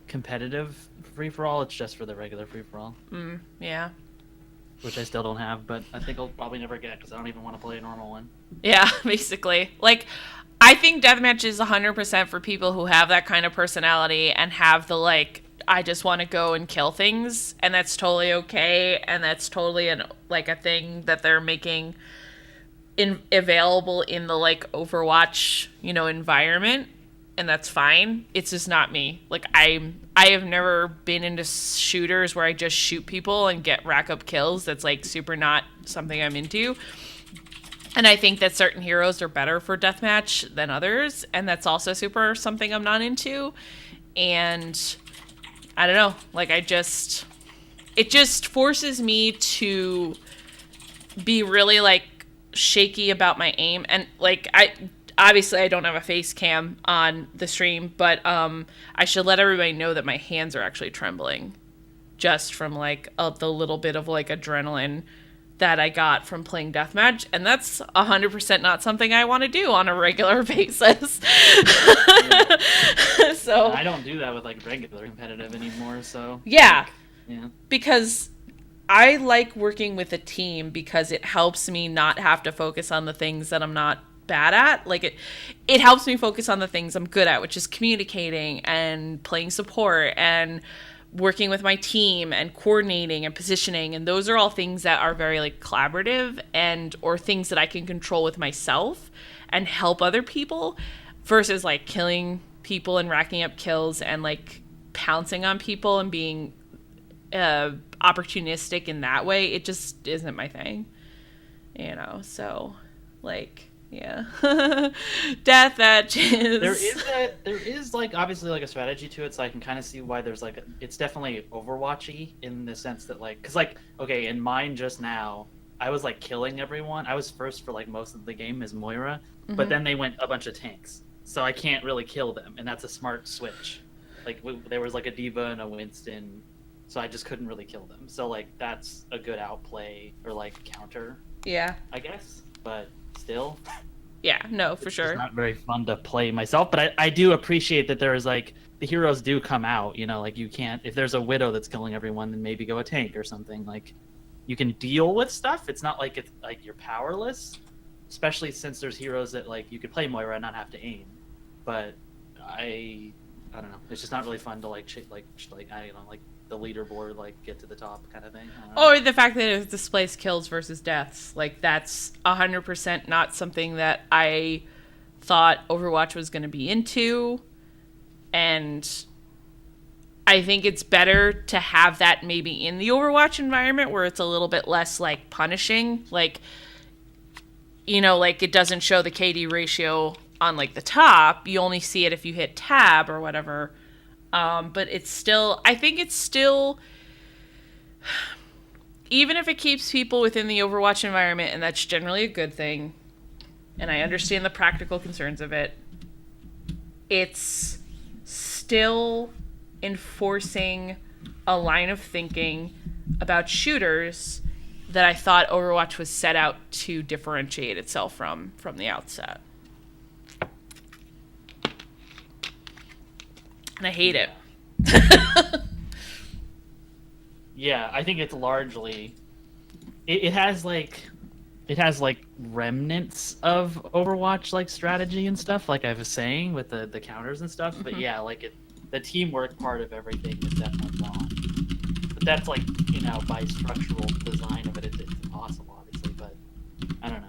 competitive free-for-all. It's just for the regular free-for-all. Yeah. Which I still don't have, but I think I'll probably never get because I don't even want to play a normal one. Yeah, basically. Like, I think deathmatch is 100% for people who have that kind of personality and have the, like, I just want to go and kill things, and that's totally okay, and that's totally a thing that they're making available in the, like, Overwatch, environment, and that's fine. It's just not me. Like, I have never been into shooters where I just shoot people and get rack up kills. That's, like, super not something I'm into. And I think that certain heroes are better for deathmatch than others, and that's also super something I'm not into. And I don't know, like it just forces me to be really like shaky about my aim, and like I don't have a face cam on the stream, but I should let everybody know that my hands are actually trembling just from like the little bit of like adrenaline that I got from playing deathmatch, and that's 100% not something I want to do on a regular basis. Yeah. So I don't do that with like regular competitive anymore, so yeah, like, yeah. because I like working with a team because it helps me not have to focus on the things that I'm not bad at. Like it helps me focus on the things I'm good at, which is communicating and playing support and working with my team and coordinating and positioning, and those are all things that are very like collaborative and or things that I can control with myself and help other people versus like killing people and racking up kills and like pouncing on people and being opportunistic in that way. It just isn't my thing, so like yeah. Death matches. There is like obviously like a strategy to it, so I can kind of see why there's like it's definitely Overwatchy in the sense that like because like okay in mine just now I was like killing everyone. I was first for like most of the game as Moira, but then they went a bunch of tanks, so I can't really kill them, and that's a smart switch. Like there was like a Diva and a Winston, so I just couldn't really kill them. So like that's a good outplay or like counter, Yeah. I guess, but still. Yeah, no, for It's just sure. not very fun to play myself, but I do appreciate that there is like the heroes do come out, like you can't if there's a widow that's killing everyone, then maybe go a tank or something. Like you can deal with stuff. It's not like it's like you're powerless, especially since there's heroes that like you could play Moira and not have to aim. But I don't know. It's just not really fun to like I don't know, like the leaderboard like get to the top kind of thing. I don't know. Or the fact that it displays kills versus deaths. Like that's 100% not something that I thought Overwatch was going to be into, and I think it's better to have that maybe in the Overwatch environment where it's a little bit less like punishing. Like, like it doesn't show the KD ratio on like the top. You only see it if you hit tab or whatever. But it's still, I think it's still, even if it keeps people within the Overwatch environment, and that's generally a good thing, and I understand the practical concerns of it, it's still enforcing a line of thinking about shooters that I thought Overwatch was set out to differentiate itself from the outset. And I hate it. Yeah, I think it's largely it has like remnants of Overwatch like strategy and stuff, like I was saying with the counters and stuff. But yeah, like the teamwork part of everything is definitely gone. But that's like by structural design of it, it's impossible, obviously. But I don't know.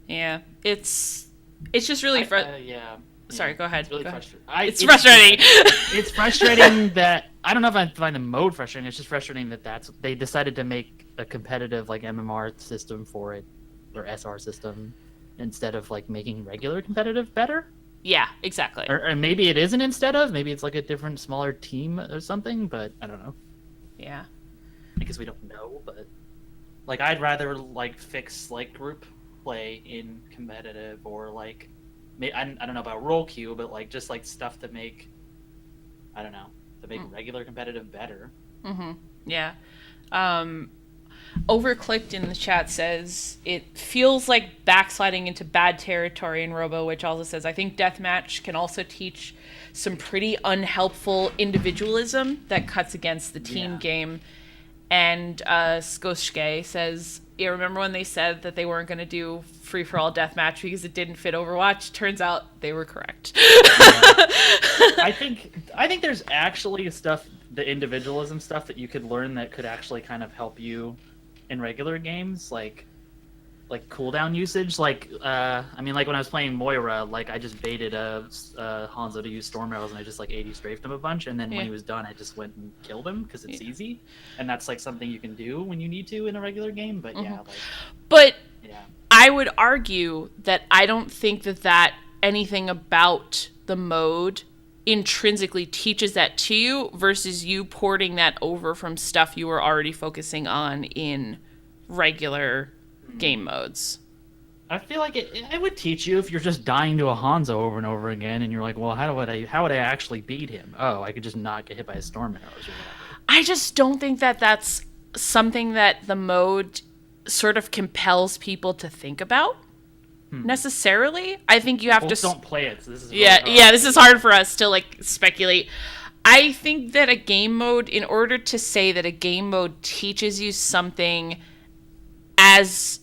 Yeah, it's just really yeah. Sorry, go ahead. It's really Go ahead. frustrating. It's frustrating. It's frustrating that I don't know if I find the mode frustrating. It's just frustrating that they decided to make a competitive like MMR system for it, or SR system, instead of like making regular competitive better. Yeah, exactly. Or maybe it isn't instead of. Maybe it's like a different, smaller team or something. But I don't know. Yeah. I guess we don't know. But like, I'd rather like fix like group play in competitive, or like I don't know about role queue, but like just like stuff to make regular competitive better. Yeah. Overclicked in the chat says it feels like backsliding into bad territory in Robo, which also says I think Deathmatch can also teach some pretty unhelpful individualism that cuts against the team game. And Skoshke says, you remember when they said that they weren't going to do free for all deathmatch because it didn't fit Overwatch? Turns out they were correct. I think there's actually stuff, the individualism stuff that you could learn that could actually kind of help you in regular games, like cooldown usage. Like I mean, like when I was playing Moira, like I just baited Hanzo to use storm arrows, and I just like 80 strafed him a bunch, and then when he was done, I just went and killed him because it's easy, and that's like something you can do when you need to in a regular game. But but I would argue that I don't think that anything about the mode intrinsically teaches that to you versus you porting that over from stuff you were already focusing on in regular game modes. I feel like it would teach you if you're just dying to a Hanzo over and over again, and you're like, well, how would I actually beat him? Oh, I could just not get hit by a storm arrows or whatever. I just don't think that that's something that the mode sort of compels people to think about necessarily. I think you have to don't play it. So this is this is hard for us to like speculate. I think that a game mode, in order to say that a game mode teaches you something as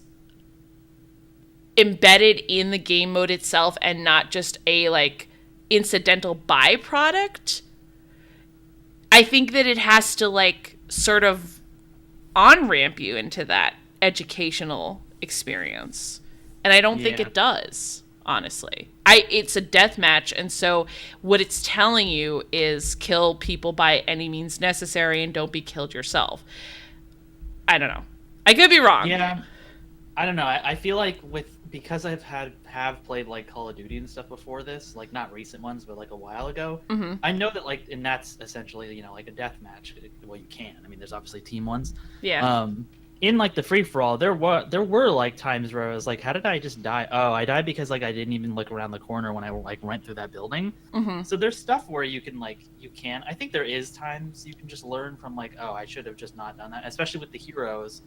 embedded in the game mode itself and not just a like incidental byproduct, I think that it has to like sort of on-ramp you into that educational experience. And I don't think it does, honestly. It's a deathmatch, and so what it's telling you is kill people by any means necessary and don't be killed yourself. I don't know. I could be wrong. Yeah. I don't know. I feel like because I've have played like Call of Duty and stuff before this, like not recent ones, but like a while ago. Mm-hmm. I know that like, and that's essentially, you know, like a death match. Well, you can. I mean, there's obviously team ones. Yeah. In like the free for all, there were like times where I was like, how did I just die? Oh, I died because like I didn't even look around the corner when I like went through that building. Mm-hmm. So there's stuff where you can. I think there is times you can just learn from like, oh, I should have just not done that. Especially with the heroes.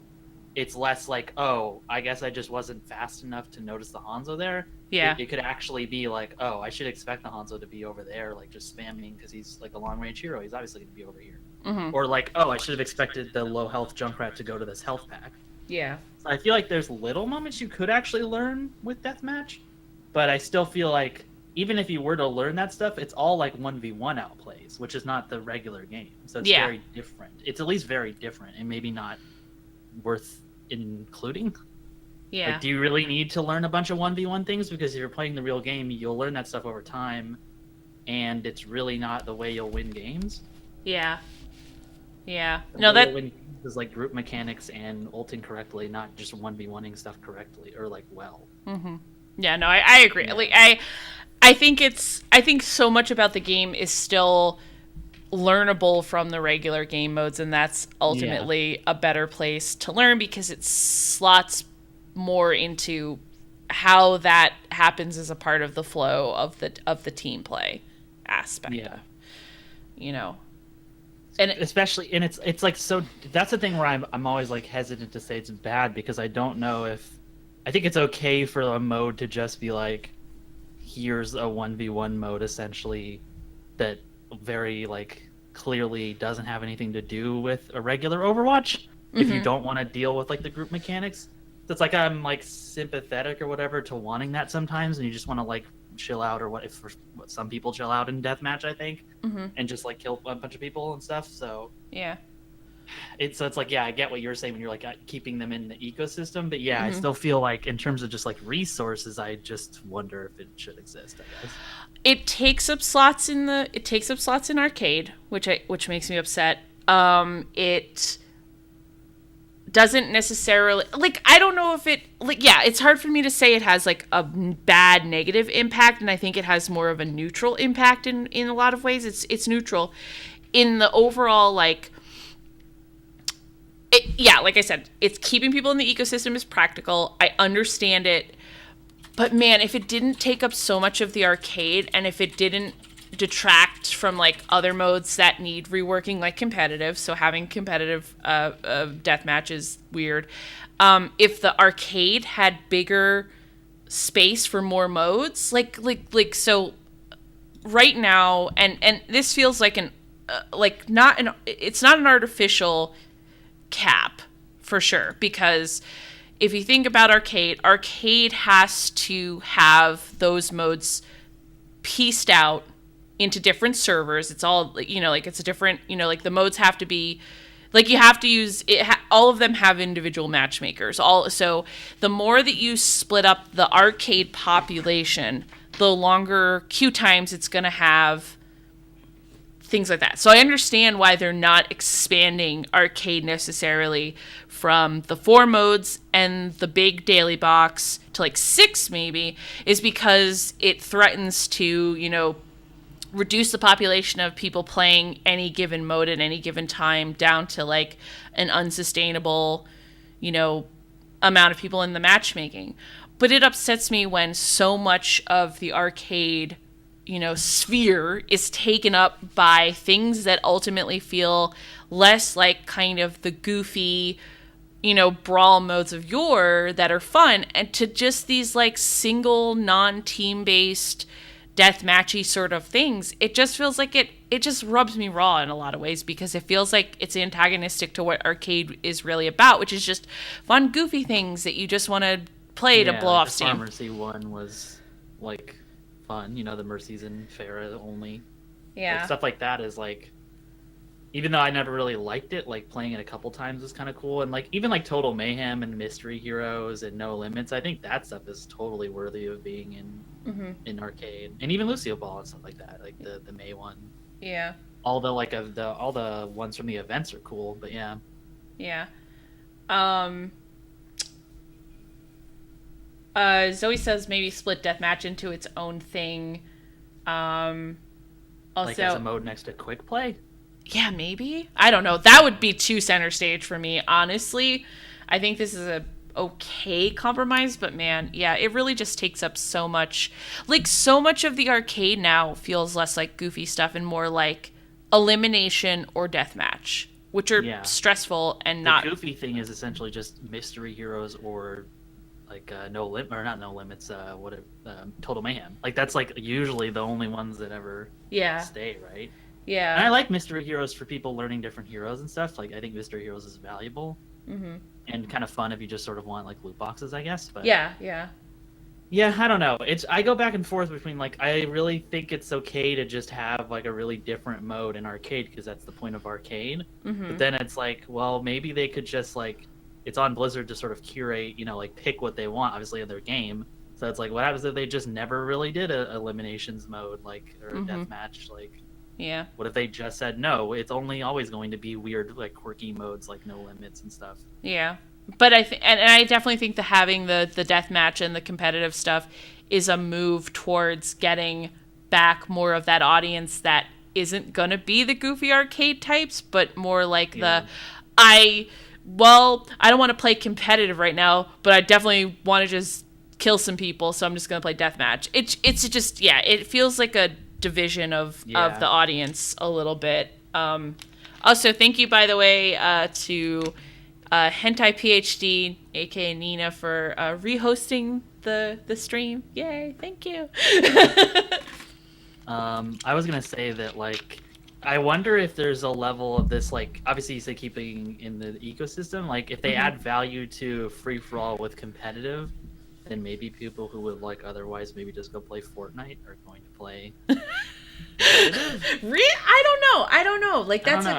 It's less like, oh, I guess I just wasn't fast enough to notice the Hanzo there. Yeah. It could actually be like, oh, I should expect the Hanzo to be over there, like just spamming because he's like a long-range hero. He's obviously going to be over here. Mm-hmm. Or like, oh, I should have expected the low-health Junkrat to go to this health pack. Yeah. So I feel like there's little moments you could actually learn with Deathmatch, but I still feel like even if you were to learn that stuff, it's all like 1v1 outplays, which is not the regular game. So it's very different. It's at least very different and maybe not worth including. Yeah. Like, do you really need to learn a bunch of 1v1 things? Because if you're playing the real game, you'll learn that stuff over time, and it's really not the way you'll win games. Yeah. Yeah. The way you'll win games is like group mechanics and ulting correctly, not just 1v1ing stuff correctly or like well. Mm-hmm. Yeah, no, I agree. Yeah. Like I think so much about the game is still learnable from the regular game modes, and that's ultimately a better place to learn because it slots more into how that happens as a part of the flow of the team play aspect. Yeah. You know. And especially, and it's like, so that's the thing where I'm always like hesitant to say it's bad because I don't know if I think it's okay for a mode to just be like, here's a 1v1 mode essentially that very like clearly doesn't have anything to do with a regular Overwatch. Mm-hmm. If you don't want to deal with like the group mechanics, so it's like I'm like sympathetic or whatever to wanting that sometimes, and you just want to like chill out or what if some people chill out in deathmatch, I think, and just like kill a bunch of people and stuff. So yeah, it's like, yeah, I get what you're saying when you're like keeping them in the ecosystem, but yeah, I still feel like in terms of just like resources, I just wonder if it should exist, I guess. It takes up slots in arcade, which makes me upset. It doesn't necessarily like, I don't know if it like, yeah, it's hard for me to say it has like a bad negative impact, and I think it has more of a neutral impact in a lot of ways. It's neutral in the overall like. Yeah, like I said, it's keeping people in the ecosystem is practical. I understand it. But man, if it didn't take up so much of the arcade, and if it didn't detract from like other modes that need reworking, like competitive. So having competitive deathmatch is weird. If the arcade had bigger space for more modes, so right now, and this feels like an not an it's not an artificial cap for sure, because if you think about arcade has to have those modes pieced out into different servers. It's all, like it's a different, like the modes have to be like, you have to use it. All of them have individual matchmakers. So the more that you split up the arcade population, the longer queue times it's going to have, things like that. So I understand why they're not expanding arcade necessarily from the 4 modes and the big daily box to like 6 maybe, is because it threatens to, reduce the population of people playing any given mode at any given time down to like an unsustainable, amount of people in the matchmaking. But it upsets me when so much of the arcade, sphere is taken up by things that ultimately feel less like kind of the goofy, brawl modes of yore that are fun, and to just these like single non-team based deathmatchy sort of things. It just feels like it just rubs me raw in a lot of ways, because it feels like it's antagonistic to what arcade is really about, which is just fun, goofy things that you just want to play to blow off steam. The Mercy one was like fun, the Mercies and Farah only. Yeah. Like, stuff like that is like, even though I never really liked it, like playing it a couple times was kind of cool. And like even like Total Mayhem and Mystery Heroes and No Limits, I think that stuff is totally worthy of being in arcade. And even Lucio Ball and stuff like that, like the May one. Yeah. All the all the ones from the events are cool, but yeah. Yeah. Zoe says maybe split deathmatch into its own thing. Also, like as a mode next to quick play. Yeah, maybe. I don't know. That would be too center stage for me, honestly. I think this is a okay compromise, but man, yeah, it really just takes up so much. Like, so much of the arcade now feels less like goofy stuff and more like elimination or deathmatch, which are stressful and not. The goofy thing is essentially just Mystery Heroes or like No Limit, or not No Limits. Total Mayhem. Like that's like usually the only ones that ever stay, right? Yeah. And I like Mystery Heroes for people learning different heroes and stuff. Like, I think Mystery Heroes is valuable. Mm-hmm. And kind of fun if you just sort of want, like, loot boxes, I guess. But yeah. Yeah, I don't know. I go back and forth between, like, I really think it's okay to just have, like, a really different mode in arcade, because that's the point of arcade. Mm-hmm. But then it's like, well, maybe they could just, like, it's on Blizzard to sort of curate, like, pick what they want, obviously, in their game. So it's like, what happens if they just never really did a eliminations mode, like, or a deathmatch, like... Yeah. What if they just said no? It's only always going to be weird, like quirky modes, like No Limits and stuff. Yeah, but I definitely think that having the deathmatch and the competitive stuff is a move towards getting back more of that audience that isn't gonna be the goofy arcade types, but more like I don't want to play competitive right now, but I definitely want to just kill some people, so I'm just gonna play deathmatch. It's just it feels like a division of the audience a little bit. Also, thank you, by the way, to Hentai PhD, aka Nina, for rehosting the stream. Yay, thank you. I was gonna say that, like, I wonder if there's a level of this, like, obviously you say keeping in the ecosystem, like if they add value to free for all with competitive, then maybe people who would like otherwise maybe just go play Fortnite are going to play. Really? I don't know. Like that's I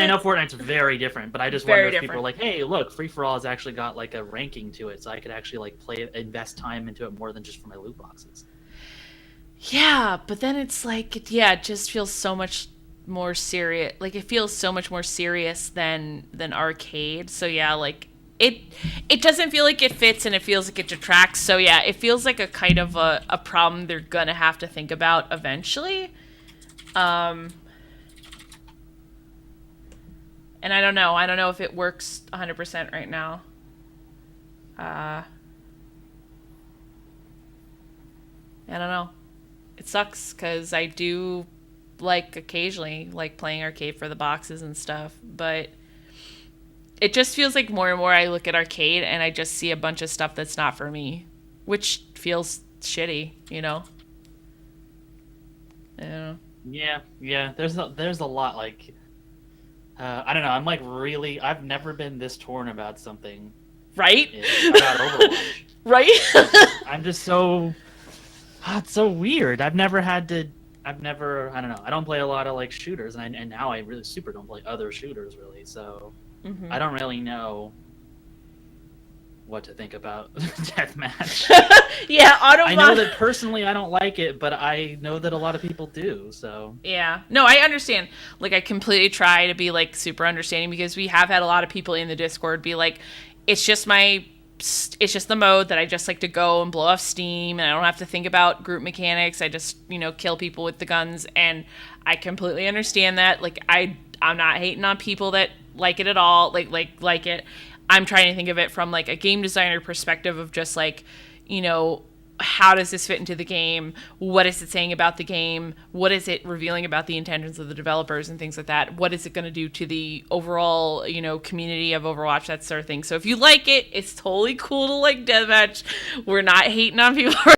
know Fortnite's very different, but I just wonder if people are like, hey, look, free for all has actually got like a ranking to it, so I could actually like play it, invest time into it more than just for my loot boxes. Yeah, but then it's like, it just feels so much more serious. Like it feels so much more serious than arcade. So yeah, like it doesn't feel like it fits, and it feels like it detracts. So yeah, it feels like a kind of a problem they're gonna have to think about eventually. And I don't know if it works 100% right now. I don't know. It sucks because I do like occasionally like playing arcade for the boxes and stuff, but it just feels like more and more I look at arcade and I just see a bunch of stuff that's not for me, which feels shitty, you know? Yeah. Yeah. There's a lot like I don't know. I'm like really. I've never been this torn about something Right? about Overwatch. Right? I'm just so. It's so weird. I've never had to. I've never. I don't know. I don't play a lot of like shooters, and now I really super don't play other shooters really. So I don't really know what to think about Deathmatch. Yeah, I know Autobot. that personally I don't like it, but I know that a lot of people do. So Yeah. No, I understand. Like, I completely try to be, like, super understanding because we have had a lot of people in the Discord be like, it's just my. It's just the mode that I just like to go and blow off steam, and I don't have to think about group mechanics. I just, kill people with the guns, and I completely understand that. Like, I'm not hating on people that like it at all. Like it. I'm trying to think of it from like a game designer perspective of just like, you know, how does this fit into the game? What is it saying about the game? What is it revealing about the intentions of the developers and things like that? What is it going to do to the overall, community of Overwatch, that sort of thing. So if you like it, it's totally cool to like Deathmatch. We're not hating on people for